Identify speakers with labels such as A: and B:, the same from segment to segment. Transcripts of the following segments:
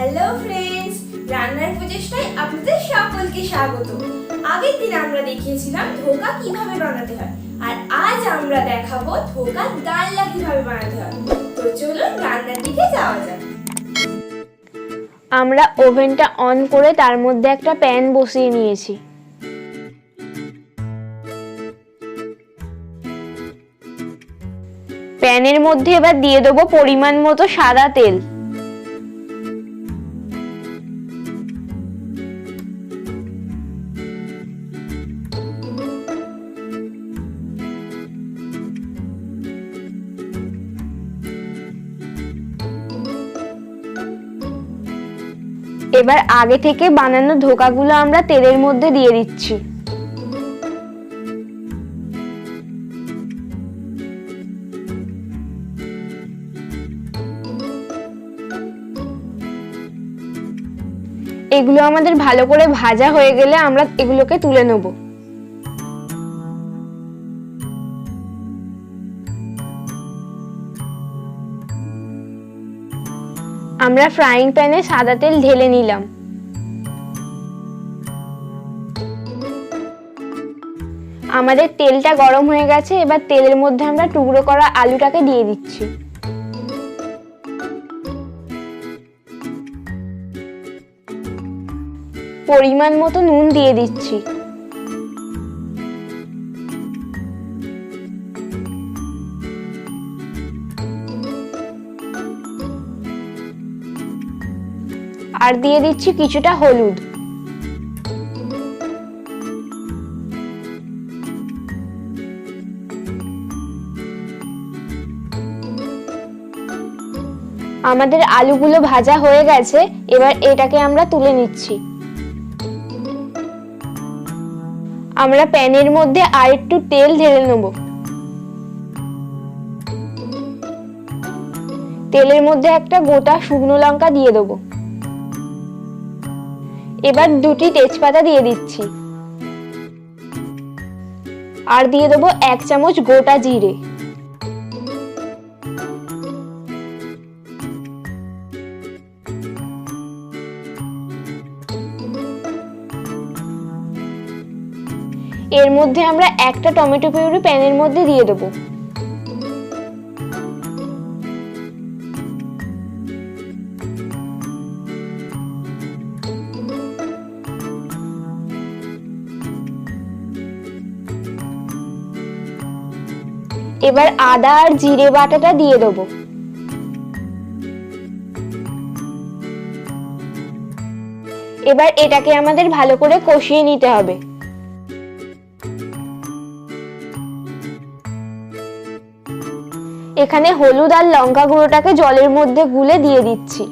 A: Hello friends, রান্নার প্রচেষ্টায় আপনাদের সকলকে স্বাগত। আগের দিন আমরা দেখিয়েছিলাম ধোকা কিভাবে বানাতে হয়, আর আজ আমরা দেখাবো ধোকার ডালনা কিভাবে বানাতে হয়। তো চলুন রান্নার দিকে যাওয়া যাক।
B: আমরা ওভেনটা অন করে তার মধ্যে একটা প্যান বসিয়ে নিয়েছি। প্যানের মধ্যে এবার দিয়ে দেবো পরিমাণ মতো সাদা তেল। এবার আগে থেকে বানানো ধোকাগুলো আমরা তেলের মধ্যে দিয়ে দিচ্ছি। এগুলো আমাদের ভালো করে ভাজা হয়ে গেলে আমরা এগুলোকে তুলে নেব। আমরা ফ্রাইং প্যানে সাদা তেল ঢেলে নিলাম। আমাদের তেলটা গরম হয়ে গেছে। এবার তেলের মধ্যে আমরা টুকরো করা আলুটাকে দিয়ে দিচ্ছি। পরিমাণ মতো নুন দিয়ে দিচ্ছি। আর দিয়ে দিচ্ছি কিছুটা হলুদ। আমাদের আলুগুলো ভাজা হয়ে গেছে। এবার এটাকে আমরা তুলে নিচ্ছি। আমরা প্যানের মধ্যে আর একটু তেল ঢেলে নেব। তেলের মধ্যে একটা গোটা শুকনো লঙ্কা দিয়ে দেবো। এবার দুটি তেজপাতা দিয়ে দিচ্ছি। আর দিয়ে দেবো 1 চামচ গোটা জিরে। এর মধ্যে আমরা একটা টমেটো পিউরি প্যানের মধ্যে দিয়ে দেবো। এবার আদা আর জিরে বাটাটা দিয়ে দেবো। এবার এটাকে আমাদের ভালো করে কষিয়ে নিতে হবে। এখানে হলুদ আর লঙ্কা গুঁড়োটাকে জলের মধ্যে গুলে দিয়ে দিচ্ছি।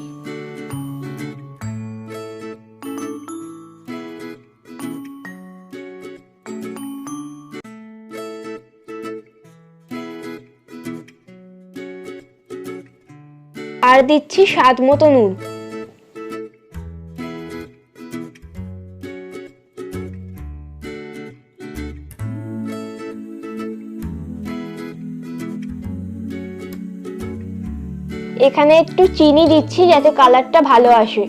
B: আর দিচ্ছি স্বাদ মতো নুন। এখানে একটু চিনি দিচ্ছি যাতে কালারটা ভালো আসে।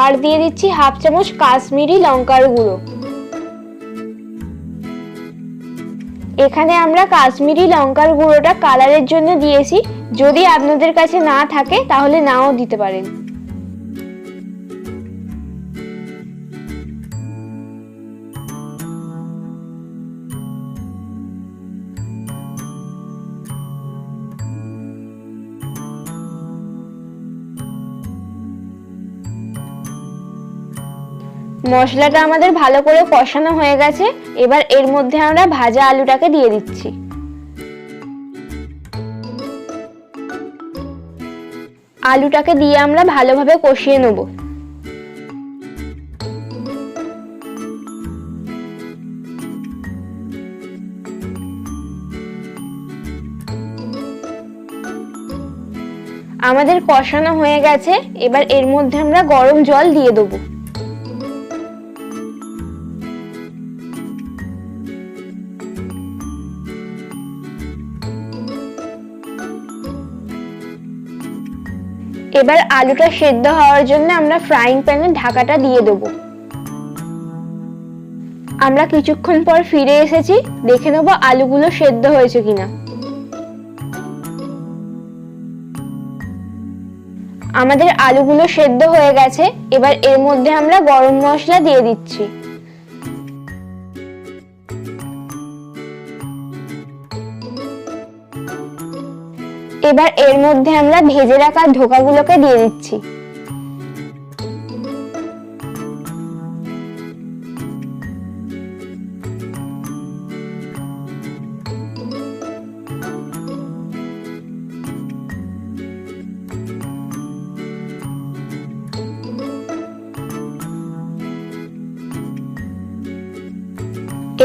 B: আর দিয়ে দিচ্ছি 1/2 চামচ কাশ্মীরি লঙ্কার গুঁড়ো। এখানে আমরা কাশ্মীরি লঙ্কার গুঁড়োটা কালারের জন্য দিয়েছি। যদি আপনাদের কাছে না থাকে তাহলে নাও দিতে পারেন। মশলাটা আমাদের ভালো করে কষানো হয়ে গেছে। এবার এর মধ্যে আমরা ভাজা আলুটাকে দিয়ে দিচ্ছি। আলুটাকে দিয়ে আমরা ভালোভাবে কষিয়ে নেব। আমাদের কষানো হয়ে গেছে। এবার এর মধ্যে আমরা গরম জল দিয়ে দেবো। এবার আলুটা সেদ্ধ হওয়ার জন্য আমরা ফ্রাইং প্যানে ঢাকাটা দিয়ে দেব। আমরা কিছুক্ষণ পর ফিরে এসেছি, দেখে নেব আলুগুলো সেদ্ধ হয়েছে কিনা। আমাদের আলুগুলো সেদ্ধ হয়ে গেছে। এবার এর মধ্যে আমরা গরম মশলা দিয়ে দিচ্ছি। এবার এর মধ্যে আমরা ভেজে রাখা ধোকাগুলোকে দিয়ে দিচ্ছি।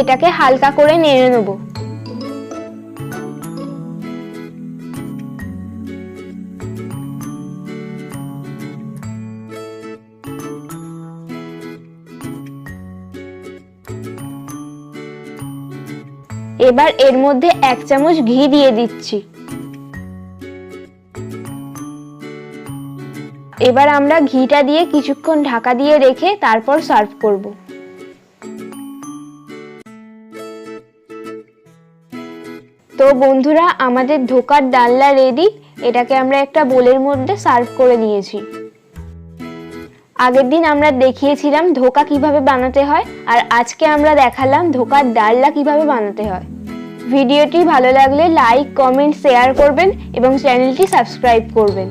B: এটাকে হালকা করে নেড়ে নেব। এবার এর মধ্যে 1 চামচ ঘি দিয়ে দিচ্ছি। এবার আমরা ঘিটা দিয়ে কিছুক্ষণ ঢাকা দিয়ে রেখে তারপর সার্ভ করব। তো বন্ধুরা, আমাদের ধোকার ডালনা রেডি। এটাকে আমরা একটা বোলের মধ্যে সার্ভ করে নিয়েছি। আগের দিন আমরা দেখিয়েছিলাম ধোকা কিভাবে বানাতে হয়, আর আজকে আমরা দেখালাম ধোকার ডালনা কিভাবে বানাতে হয়। ভিডিওটি ভালো লাগলে লাইক, কমেন্ট, শেয়ার করবেন এবং চ্যানেলটি সাবস্ক্রাইব করবেন।